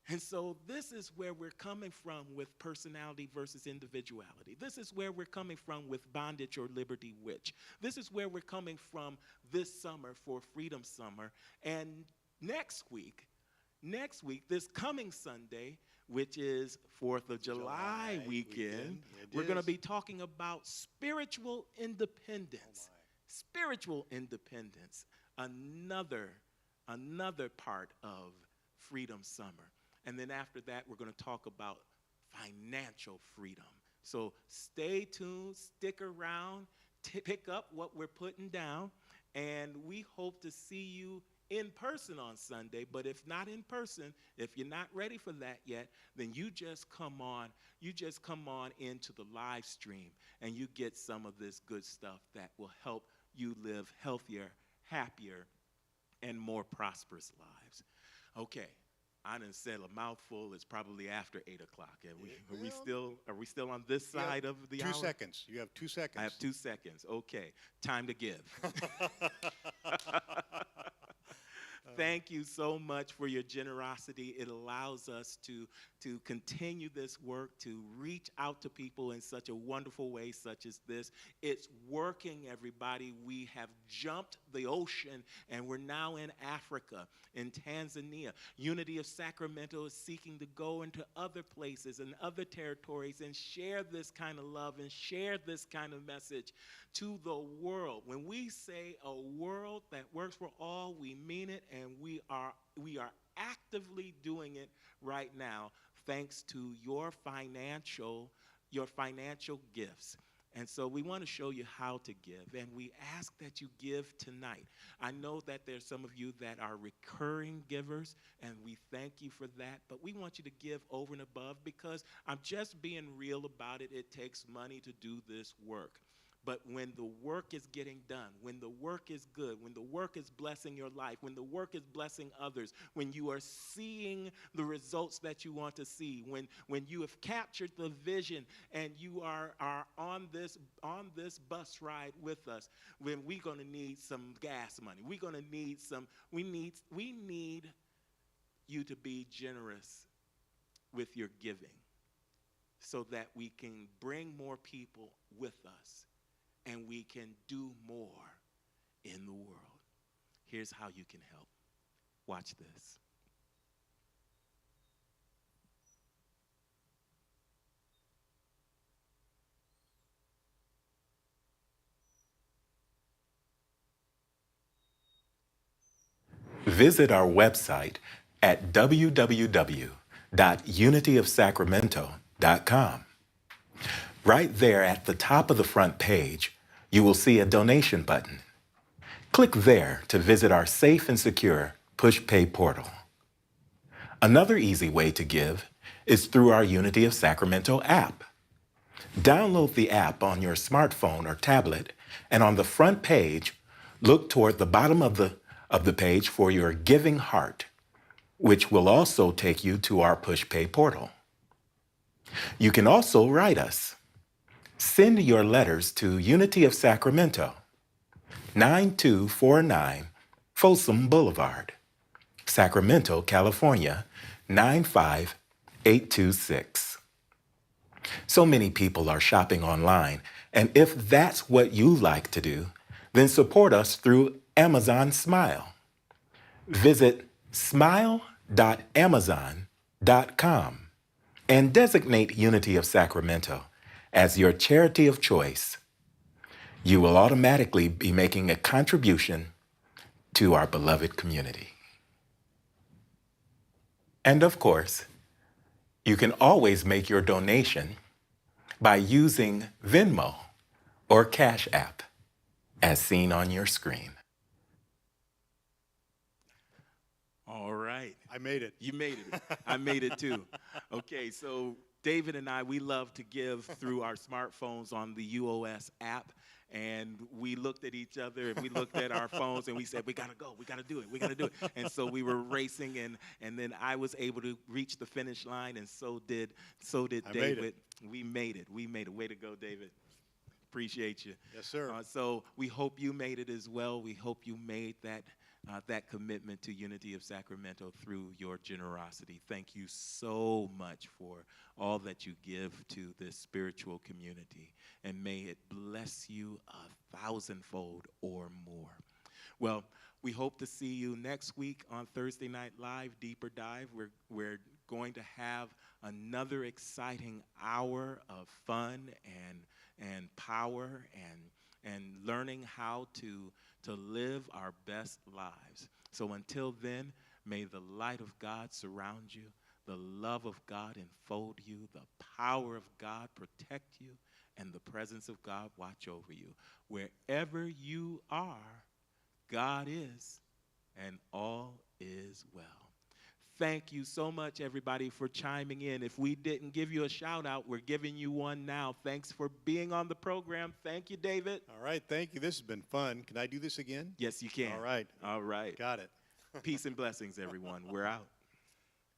And so this is where we're coming from with personality versus individuality. This is where we're coming from with bondage or liberty, which. This is where we're coming from this summer for Freedom Summer. And next week, this coming Sunday, which is 4th of July weekend, we're going to be talking about spiritual independence. Spiritual independence, another part of Freedom Summer. And then after that, we're going to talk about financial freedom. So stay tuned, stick around, pick up what we're putting down, and we hope to see you in person on Sunday. But if not in person, if you're not ready for that yet, then you just come on into the live stream, and you get some of this good stuff that will help you live healthier, happier, and more prosperous lives. Okay, I done said a mouthful. It's probably after 8 o'clock. Are we still on this side of the hour? 2 seconds. You have 2 seconds. I have 2 seconds. Okay, time to give. Thank you so much for your generosity. It allows us to continue this work, to reach out to people in such a wonderful way such as this. It's working, everybody. We have jumped the ocean, and we're now in Africa, in Tanzania. Unity of Sacramento is seeking to go into other places and other territories and share this kind of love and share this kind of message to the world. When we say a world that works for all, we mean it, and we are actively doing it right now, thanks to your financial gifts. And so we want to show you how to give, and we ask that you give tonight. I know that there's some of you that are recurring givers, and we thank you for that, but we want you to give over and above, because I'm just being real about it. It takes money to do this work. But when the work is getting done, when the work is good, when the work is blessing your life, when the work is blessing others, when you are seeing the results that you want to see, when you have captured the vision and you are on this bus ride with us, when we're going to need some gas money. We're going to need we need you to be generous with your giving so that we can bring more people with us. And we can do more in the world. Here's how you can help. Watch this. Visit our website at www.unityofsacramento.com. Right there at the top of the front page, you will see a donation button. Click there to visit our safe and secure push pay portal. Another easy way to give is through our Unity of Sacramento app. Download the app on your smartphone or tablet, and on the front page, look toward the bottom of the page for your giving heart, which will also take you to our push pay portal. You can also write us. Send your letters to Unity of Sacramento, 9249 Folsom Boulevard, Sacramento, California, 95826. So many people are shopping online, and if that's what you like to do, then support us through Amazon Smile. Visit smile.amazon.com and designate Unity of Sacramento as your charity of choice. You will automatically be making a contribution to our beloved community. And of course, you can always make your donation by using Venmo or Cash App, as seen on your screen. All right. I made it. You made it. I made it too. Okay, so David and I, we love to give through our smartphones on the UOS app. And we looked at each other and we looked at our phones and we said, we got to go. We got to do it. We got to do it. And so we were racing, and then I was able to reach the finish line, and so did David. We made it. Way to go, David. Appreciate you. Yes, sir. So we hope you made it as well. We hope you made that commitment to Unity of Sacramento through your generosity. Thank you so much for all that you give to this spiritual community, and may it bless you 1,000-fold or more. Well, we hope to see you next week on Thursday Night Live, Deeper Dive. We're going to have another exciting hour of fun and power and learning how to live our best lives. So until then, may the light of God surround you, the love of God enfold you, the power of God protect you, and the presence of God watch over you. Wherever you are, God is, and all is well. Thank you so much, everybody, for chiming in. If we didn't give you a shout out, we're giving you one now. Thanks for being on the program. Thank you, David. All right, thank you. This has been fun. Can I do this again? Yes, you can. All right. All right. Got it. Peace and blessings, everyone. We're out.